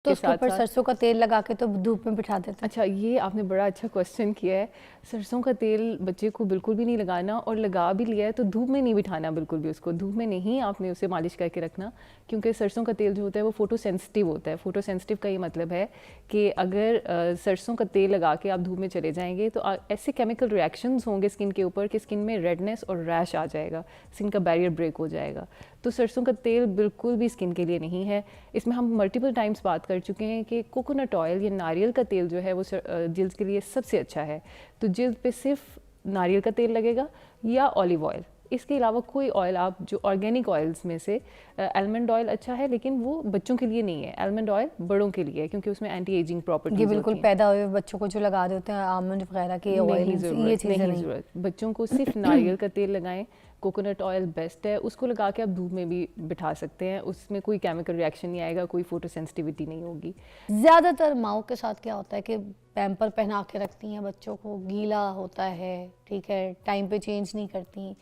तो उसके ऊपर सरसों का तेल लगा के तो धूप में बिठा देते हैं। अच्छा, ये आपने बड़ा अच्छा क्वेश्चन किया है। सरसों का तेल बच्चे को बिल्कुल भी नहीं लगाना, और लगा भी लिया है तो धूप में नहीं बिठाना बिल्कुल भी। उसको धूप में नहीं आपने उसे मालिश करके रखना, क्योंकि सरसों का तेल जो होता है वो फोटो सेंसिटिव होता है। फोटो सेंसिटिव का ये मतलब है कि अगर सरसों का तेल लगा के आप धूप में चले जाएंगे तो ऐसे केमिकल रिएक्शंस होंगे स्किन के ऊपर कि स्किन में रेडनेस और रैश आ जाएगा, स्किन का बैरियर ब्रेक हो जाएगा। तो सरसों का तेल बिल्कुल भी स्किन के लिए नहीं है। इसमें हम मल्टीपल टाइम्स बात कर चुके हैं कि कोकोनट ऑयल या नारियल का तेल जो है वो जल्द के लिए सबसे अच्छा है। तो जल्द पे सिर्फ नारियल का तेल लगेगा या ऑलिव ऑयल। इसके अलावा कोई ऑयल आप जो ऑर्गेनिक ऑयल्स में से आलमंड ऑयल अच्छा है, लेकिन वो बच्चों के लिए नहीं है। आलमंड ऑयल बड़ों के लिए है, क्योंकि उसमें एंटी एजिंग प्रॉपर्टीज ये होती बिल्कुल हैं। पैदा हुए बच्चों को जो लगा देते हैं आमंड वगैरह के ऑयल, ये चीज़ें नहीं नहीं। ज़रूरत। बच्चों को सिर्फ नारियल का तेल लगाएं। कोकोनट ऑयल बेस्ट है, उसको लगा के आप धूप में भी बिठा सकते हैं। उसमें कोई केमिकल रिएक्शन नहीं आएगा, कोई फोटो सेंसिटिविटी नहीं होगी। ज़्यादातर माओ के साथ क्या होता है कि पैम्पर पहना के रखती हैं बच्चों को, गीला होता है, ठीक है, टाइम पे चेंज नहीं करती।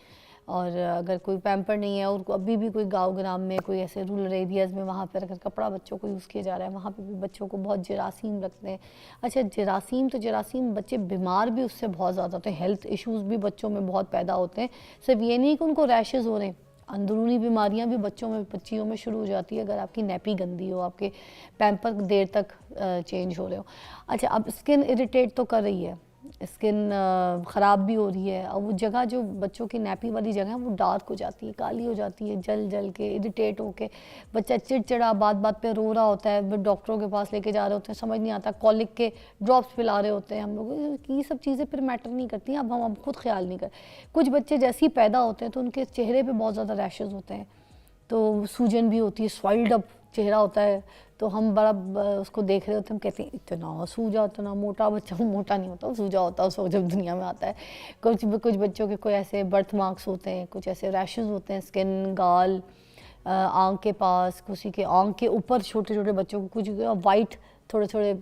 और अगर कोई पैम्पर नहीं है और अभी भी कोई गांव ग्राम में, कोई ऐसे रूरल एरियाज़ में, वहाँ पर अगर कपड़ा बच्चों को यूज़ किया जा रहा है, वहाँ पे भी बच्चों को बहुत जरासीम लगते हैं। अच्छा, जरासीम तो जरासीम, बच्चे बीमार भी उससे बहुत ज़्यादा होते हैं। हेल्थ इश्यूज़ भी बच्चों में बहुत पैदा होते हैं। सिर्फ ये नहीं कि उनको रैशेज़ हो रहे हैं, अंदरूनी बीमारियां भी बच्चों में, बच्चियों में शुरू हो जाती है अगर आपकी नैपी गंदी हो, आपके पैम्पर देर तक चेंज हो रहे हो। अच्छा, अब स्किन इरिटेट तो कर रही है, स्किन ख़राब भी हो रही है, और वो जगह जो बच्चों की नैपी वाली जगह है वो डार्क हो जाती है, काली हो जाती है, जल जल के, इरिटेट होके बच्चा चिड़चिड़ा, बात बात पे रो रहा होता है, डॉक्टरों के पास लेके जा रहे होते हैं, समझ नहीं आता, कॉलिक के ड्रॉप्स पिला रहे होते हैं हम लोग। ये सब चीज़ें फिर मैटर नहीं करती हैं। अब हम खुद ख्याल नहीं कर। कुछ बच्चे जैसे ही पैदा होते हैं तो उनके चेहरे पर बहुत ज़्यादा रैशेज़ होते हैं, तो सूजन भी होती है, स्वेल्ड अप चेहरा होता है। तो हम बड़ा उसको देख रहे होते हैं, हम कहते हैं इतना सूजा, इतना मोटा बच्चा। वो मोटा नहीं होता, वो सूजा होता है उसको जब दुनिया में आता है। कुछ बच्चों के कोई ऐसे बर्थ मार्क्स होते हैं, कुछ ऐसे रैशेज़ होते हैं स्किन, गाल, आँख के पास, किसी के आँख के ऊपर, छोटे छोटे बच्चों को कुछ वाइट थोड़े थोड़े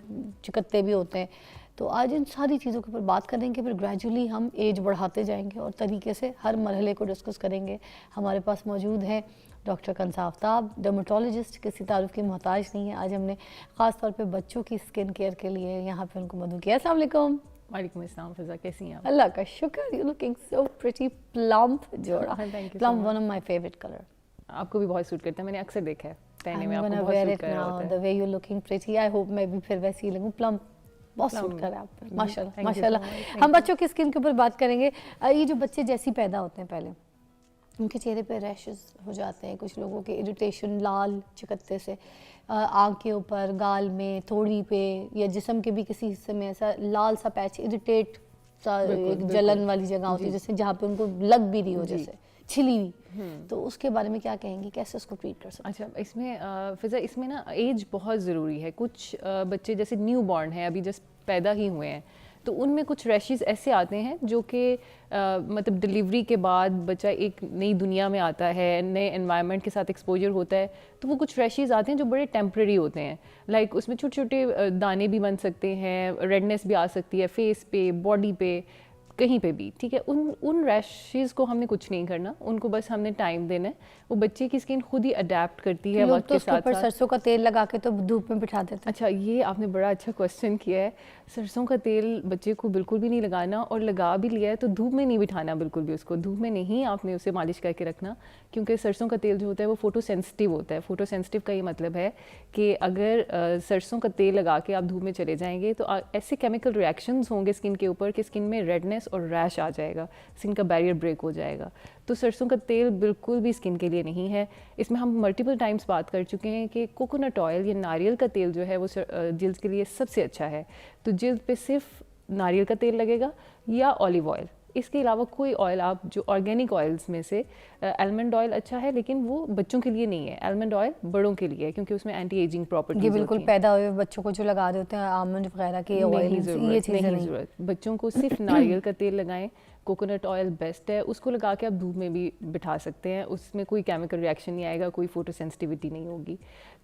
चिकत्ते भी होते हैं। तो आज इन सारी चीज़ों के ऊपर बात करेंगे, फिर ग्रेजुअली हम एज बढ़ाते जाएंगे और तरीके से हर मरहले को डिस्कस करेंगे। हमारे पास मौजूद हैं डॉक्टर कंसा आफ्ताब, डर्मेटोलॉजिस्ट, किसी तारुफ की मोहताज नहीं है। आज हमने ख़ास तौर पे बच्चों की स्किन केयर के लिए यहाँ पे उनको मदद किया। अस्सलाम वालेकुम। वालेकुम अस्सलाम फ़िज़ा, कैसी हैं आप? अल्लाह का शुक्र, you looking so pretty, plump जोड़ा। Thank you so plump much. One of my favourite colour. आपको भी बहुत सूट करता है, मैंने अक्सर देखा है पहने में, I'm आपको gonna बहुत wear सूट it कर रहा now. होता The है। way you're looking pretty. I hope मैं भी फिर वैसी ही लगूं। प्लम्प बहुत सूट Plum, कर रहा है आप पर, जी, माशाल्लाह thank you so माशाल्लाह। much, thank हम you। बच्चों की स्किन के ऊपर बात करेंगे। ये जो बच्चे जैसे पैदा होते हैं, पहले उनके चेहरे पे रैशेस हो जाते हैं, कुछ लोगों के इरिटेशन, लाल चिकत्ते से, आँख के ऊपर, गाल में, थोड़ी पे, या जिस्म के भी किसी हिस्से में ऐसा लाल सा पैच, इरिटेट सा, एक जलन वाली जगह होती है जैसे, जहाँ पे उनको लग भी रही हो, जैसे छिली हुई। तो उसके बारे में क्या कहेंगी, कैसे उसको ट्रीट कर सकते हैं? अच्छा, इसमें फ़िज़ा, इसमें ना एज बहुत ज़रूरी है। कुछ बच्चे जैसे न्यू बॉर्न हैं, अभी जस्ट पैदा ही हुए हैं, तो उनमें कुछ रैशेस ऐसे आते हैं जो कि मतलब डिलीवरी के बाद बच्चा एक नई दुनिया में आता है, नए एनवायरनमेंट के साथ एक्सपोजर होता है, तो वो कुछ रैशेस आते हैं जो बड़े टेम्प्रेरी होते हैं। लाइक उसमें छोटे छोटे दाने भी बन सकते हैं, रेडनेस भी आ सकती है फेस पे, बॉडी पे, कहीं पे भी, ठीक है। उन रैशेस को हमने कुछ नहीं करना, उनको बस हमने टाइम देना है। वो बच्चे की स्किन खुद ही अडेप्ट करती है लोग वक्त तो के उसके साथ ऊपर साथ। सरसों का तेल लगा के तो धूप में बिठा देते हैं। अच्छा, ये आपने बड़ा अच्छा क्वेश्चन किया है। सरसों का तेल बच्चे को बिल्कुल भी नहीं लगाना, और लगा भी लिया है तो धूप में नहीं बिठाना बिल्कुल भी। उसको धूप में नहीं आपने उसे मालिश करके रखना, क्योंकि सरसों का तेल जो होता है वो फोटो सेंसिटिव होता है। फोटो सेंसिटिव का ये मतलब है कि अगर सरसों का तेल लगा के आप धूप में चले जाएंगे तो ऐसे केमिकल रिएक्शंस होंगे स्किन के ऊपर कि स्किन में रेडनेस और रैश आ जाएगा, स्किन का बैरियर ब्रेक हो जाएगा। तो सरसों का तेल बिल्कुल भी स्किन के लिए नहीं है। इसमें हम मल्टीपल टाइम्स बात कर चुके हैं कि कोकोनट ऑयल या नारियल का तेल जो है वो जल्द के लिए सबसे अच्छा है। तो जल्द पे सिर्फ नारियल का तेल लगेगा या ऑलिव ऑयल। इसके अलावा कोई ऑयल आप जो ऑर्गेनिक ऑयल्स में से आलमंड ऑयल अच्छा है, लेकिन वो बच्चों के लिए नहीं है। आलमंड ऑयल बड़ों के लिए है, क्योंकि उसमें एंटी एजिंग प्रॉपर्टीज ये होती बिल्कुल हैं। पैदा हुए बच्चों को जो लगा देते हैं आमंड वगैरह के ऑयल, ये चीज़ें नहीं नहीं। ज़रूरत। बच्चों को सिर्फ नारियल का तेल लगाएं। कोकोनट ऑयल बेस्ट है, उसको लगा के आप धूप में भी बिठा सकते हैं। उसमें कोई केमिकल रिएक्शन नहीं आएगा, कोई फोटो सेंसिटिविटी नहीं होगी।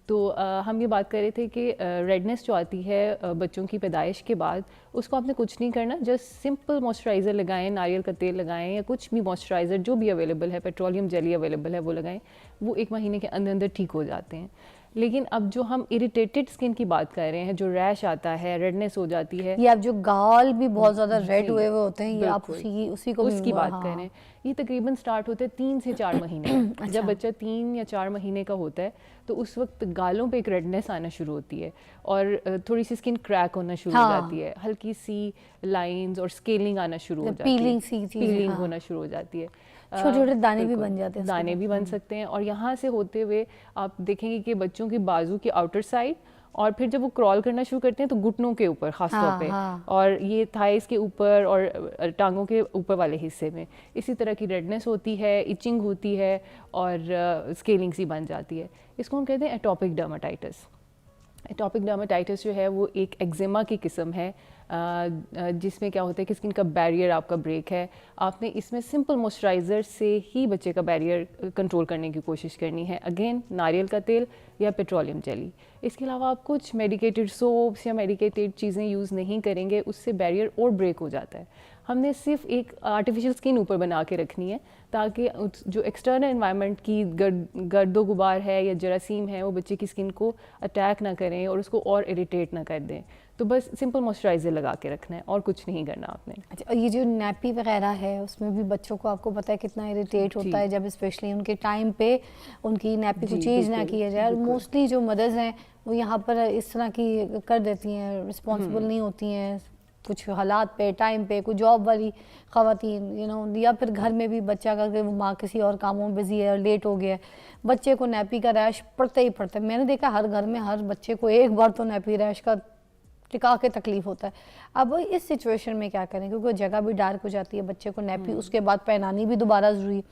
तो हम ये बात कर रहे थे कि रेडनेस जो आती है बच्चों की पैदाइश के बाद, उसको आपने कुछ नहीं करना। जस्ट सिंपल मॉइस्चराइज़र लगाएं, नारियल का तेल लगाएं, या कुछ भी मॉइस्चराइज़र जो भी अवेलेबल है, पेट्रोलियम जेली अवेलेबल है वो लगाएं। वो 1 महीने के अंदर अंदर ठीक हो जाते हैं। लेकिन अब जो हम इरिटेटेड स्किन की बात कर रहे हैं, जो रैश आता है, रेडनेस हो जाती है, ये आप जो गाल भी बहुत ज्यादा रेड जी, हुए हुए होते हैं, ये आप बिल्कुल उसी को भी उसकी बात हाँ। कर रहे हैं। ये तकरीबन स्टार्ट होते हैं 3 से 4 महीने में। अच्छा। जब बच्चा 3 या 4 महीने का होता है तो उस वक्त गालों पे एक रेडनेस आना शुरू होती है और थोड़ी सी स्किन क्रैक होना शुरू हो हाँ। जाती है, हल्की सी लाइंस और स्केलिंग आना शुरू हो जाती है, पीलिंग सी चीजें, पीलिंग हाँ। होना शुरू हो जाती है, छोटे छोटे दाने भी बिल्कुल, बन जाते हैं उसके दाने बाद। भी बन सकते हैं। और यहाँ से होते हुए आप देखेंगे कि बच्चों की बाजू की आउटर साइड और फिर जब वो क्रॉल करना शुरू करते हैं तो घुटनों के ऊपर खास तौर हाँ, पे, हाँ। और ये थाइस के ऊपर और टांगों के ऊपर वाले हिस्से में इसी तरह की रेडनेस होती है, इचिंग होती है और स्केलिंग सी बन जाती है। इसको हम कहते हैं एटॉपिक डर्माटाइटिस। एटॉपिक डर्माटाइटिस जो है वो एक एक्जिमा की किस्म है, जिसमें क्या होता है कि स्किन का बैरियर आपका ब्रेक है। आपने इसमें सिंपल मॉइस्चराइज़र से ही बच्चे का बैरियर कंट्रोल करने की कोशिश करनी है, अगेन नारियल का तेल या पेट्रोलियम जेली। इसके अलावा आप कुछ मेडिकेटेड सोप्स या मेडिकेटेड चीज़ें यूज़ नहीं करेंगे, उससे बैरियर और ब्रेक हो जाता है। हमने सिर्फ एक आर्टिफिशियल स्किन ऊपर बना के रखनी है ताकि जो एक्सटर्नल एनवायरनमेंट की गर्दो गुबार है या जरासीम है वो बच्चे की स्किन को अटैक ना करें और उसको और इरिटेट ना कर दें। तो बस सिंपल मॉइस्चराइज़र लगा के रखना है और कुछ नहीं करना आपने। अच्छा, और ये जो नैपी वगैरह है उसमें भी बच्चों को आपको पता है कितना इरिटेट होता है जब स्पेशली उनके टाइम पे उनकी नैपी को चेंज ना किया जाए। और मोस्टली जो मदर्स हैं वो यहाँ पर इस तरह की कर देती हैं, रिस्पॉन्सिबल नहीं होती हैं कुछ हालात पे, टाइम पे। कोई जॉब वाली ख़वातीन या फिर घर में भी बच्चा का वो माँ किसी और कामों में बिजी है और लेट हो गया है, बच्चे को नैपी का रैश पड़ता ही पड़ता है। मैंने देखा हर घर में हर बच्चे को एक बार तो नैपी रैश का टिका के तकलीफ होता है। अब इस सिचुएशन में क्या करें, क्योंकि जगह भी डार्क हो जाती है, बच्चे को नैपी उसके बाद पहनानी भी दोबारा ज़रूरी।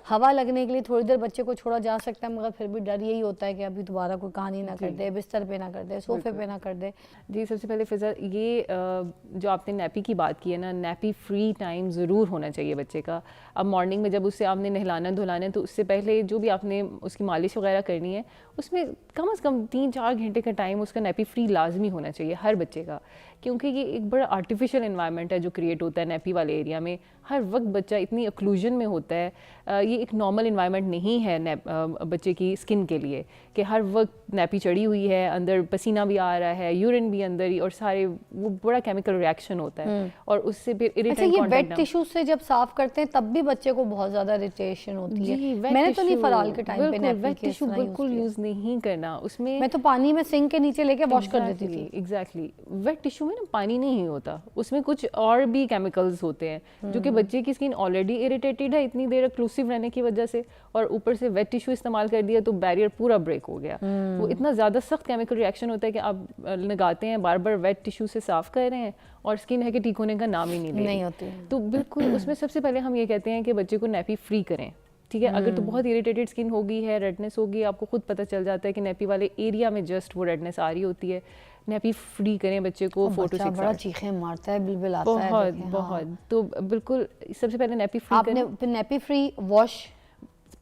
हवा लगने के लिए थोड़ी देर बच्चे को छोड़ा जा सकता है, मगर फिर भी डर यही होता है कि अभी दोबारा कोई कहानी ना कर दे, बिस्तर पे ना कर दे, सोफे पे ना कर दे। जी, सबसे पहले फिज़ा ये जो आपने नैपी की बात की है ना, नैपी फ्री टाइम ज़रूर होना चाहिए बच्चे का। अब मॉर्निंग में जब उससे आपने नहलाना धुलाना है तो उससे पहले जो भी आपने उसकी मालिश वगैरह करनी है उसमें कम से कम 3-4 घंटे का टाइम उसका नैपी फ्री लाजमी होना चाहिए हर बच्चे का, क्योंकि ये एक बड़ा आर्टिफिशियल एनवायरनमेंट है जो क्रिएट होता है नैपी वाले एरिया में। हर वक्त बच्चा इतनी अक्लूजन में होता है, ये एक नॉर्मल इन्वायरमेंट नहीं है बच्चे की स्किन के लिए कि हर वक्त नैपी चढ़ी हुई है, अंदर पसीना भी आ रहा है, यूरिन भी अंदर ही, और सारे वो बड़ा केमिकल रिएक्शन होता है और उससे फिर अच्छा, ये वेट टिश्यू से जब साफ करते हैं तब भी बच्चे को बहुत ज्यादा इरिटेशन होती है। मैंने तो नहीं फराल के टाइम पे नैपी वेट टिश्यू बिल्कुल यूज नहीं करना उसमें। मैं तो पानी में सिंक के नीचे लेके वॉश कर देती थी। एग्जैक्टली, वेट टिश्यू में ना पानी नहीं होता, उसमें कुछ और भी केमिकल्स होते हैं जो कि बच्चे की स्किन ऑलरेडी इरिटेटेड है इतनी देर एक्लूसिव रहने की वजह से, और ऊपर से वेट टिश्यू इस्तेमाल कर दिया तो बैरियर पूरा ब्रेक हो गया। वो इतना ज़्यादा सख्त केमिकल रिएक्शन होता है कि आप लगाते हैं, बार बार वेट टिश्यू से साफ कर रहे हैं और स्किन है कि ठीक होने का नाम ही नहीं ले रही होती। तो बिल्कुल उसमें सबसे पहले हम ये कहते हैं कि बच्चे को नैपी फ्री करें। ठीक है, अगर तो बहुत इरिटेटेड स्किन होगी है, रेडनेस होगी, आपको खुद पता चल जाता है कि नैपी वाले एरिया में जस्ट वो रेडनेस आ रही होती है, नैपी फ्री करें बच्चे को 4 to 6 बड़ा चीखें मारता है, बिलबिल आता है। बहुत तो बिल्कुल सबसे पहले नैपी फ्री करें। आपने nappy free wash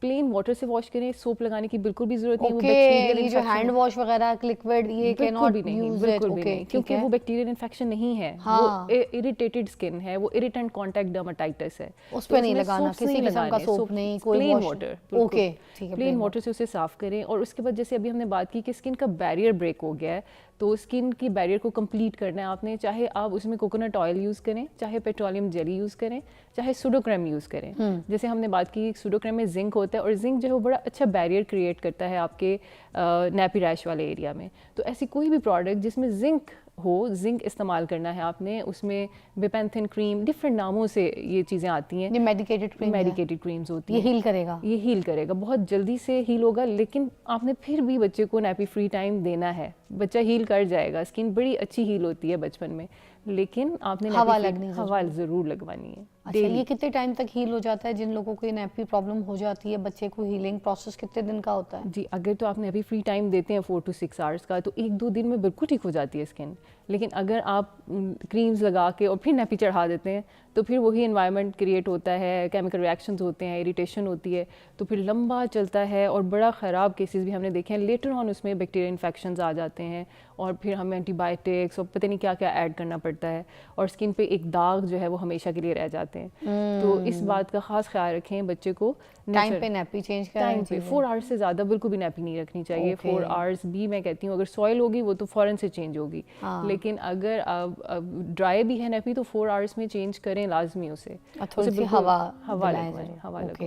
plain water से वॉश करें, सोप लगाने की बिल्कुल भी जरूरत नहीं। वो बैक्टीरियल ये जो हैंड वॉश वगैरह लिक्विड ये can not use it, okay, क्योंकि वो बैक्टीरियल इन्फेक्शन नहीं है, वो इरिटेटेड स्किन है, वो इरिटेंट कांटेक्ट डर्माटाइटिस है, उस पे नहीं लगाना, किसी किस्म का सोप नहीं, कोई प्लेन वाटर, ओके ठीक है, प्लेन वाटर से उसे साफ करें। और उसके बाद जैसे अभी हमने बात की कि स्किन का बैरियर ब्रेक हो गया है, तो स्किन की बैरियर को कंप्लीट करना है आपने, चाहे आप उसमें कोकोनट ऑयल यूज़ करें, चाहे पेट्रोलियम जेली यूज़ करें, चाहे सूडोक्रेम यूज़ करें। जैसे हमने बात की सूडोक्रेम में जिंक होता है और जिंक जो है वो बड़ा अच्छा बैरियर क्रिएट करता है आपके नैपी रैश वाले एरिया में। तो ऐसी कोई भी प्रोडक्ट जिसमें जिंक हो, जिंक इस्तेमाल करना है आपने। उसमें बेपेंथिन क्रीम, डिफरेंट नामों से ये चीज़ें आती हैं, ये मेडिकेटेड क्रीम्स होती है, ये हील करेगा, ये हील करेगा, बहुत जल्दी से हील होगा। लेकिन आपने फिर भी बच्चे को नैपी फ्री टाइम देना है, बच्चा हील कर जाएगा, स्किन बड़ी अच्छी हील होती है बचपन में, लेकिन आपने हवा ज़रूर लगवानी है। अच्छा, ये कितने टाइम तक हील हो जाता है जिन लोगों को नैपी प्रॉब्लम हो जाती है, बच्चे को हीलिंग प्रोसेस कितने दिन का होता है? जी, अगर तो आप नैपी फ्री टाइम देते हैं 4 to 6 आवर्स का, तो 1-2 दिन में बिल्कुल ठीक हो जाती है स्किन। लेकिन अगर आप क्रीम्स लगा के और फिर नैपी चढ़ा देते हैं तो फिर वही एनवायरनमेंट क्रिएट होता है, केमिकल रिएक्शंस होते हैं, इरिटेशन होती है, तो फिर लंबा चलता है और बड़ा ख़राब केसेस भी हमने देखे हैं। लेटर ऑन उसमें बैक्टीरिया इन्फेक्शंस आ जाते हैं और फिर हमें एंटीबायोटिक्स और पता नहीं क्या क्या ऐड करना पड़ता पड़ता है और स्किन पे एक दाग जो है वो हमेशा के लिए रह जाते हैं। तो इस बात का खास ख्याल रखें, बच्चे को टाइम पे नैपी चेंज टाइम करानी पे चाहिए। 4 आवर्स से ज़्यादा बिल्कुल भी नैपी नहीं रखनी चाहिए। 4 आवर्स भी मैं कहती हूँ, अगर सॉइल होगी वो तो फ़ौरन से चेंज होगी, लेकिन अगर ड्राई भी है नैपी तो 4 आवर्स में चेंज करें लाजमी उसे। थोड़ी सी बिल्कुल हवा हवा दिलाएं लगवाएं, जरूर। हवा ओके। लगवाएं।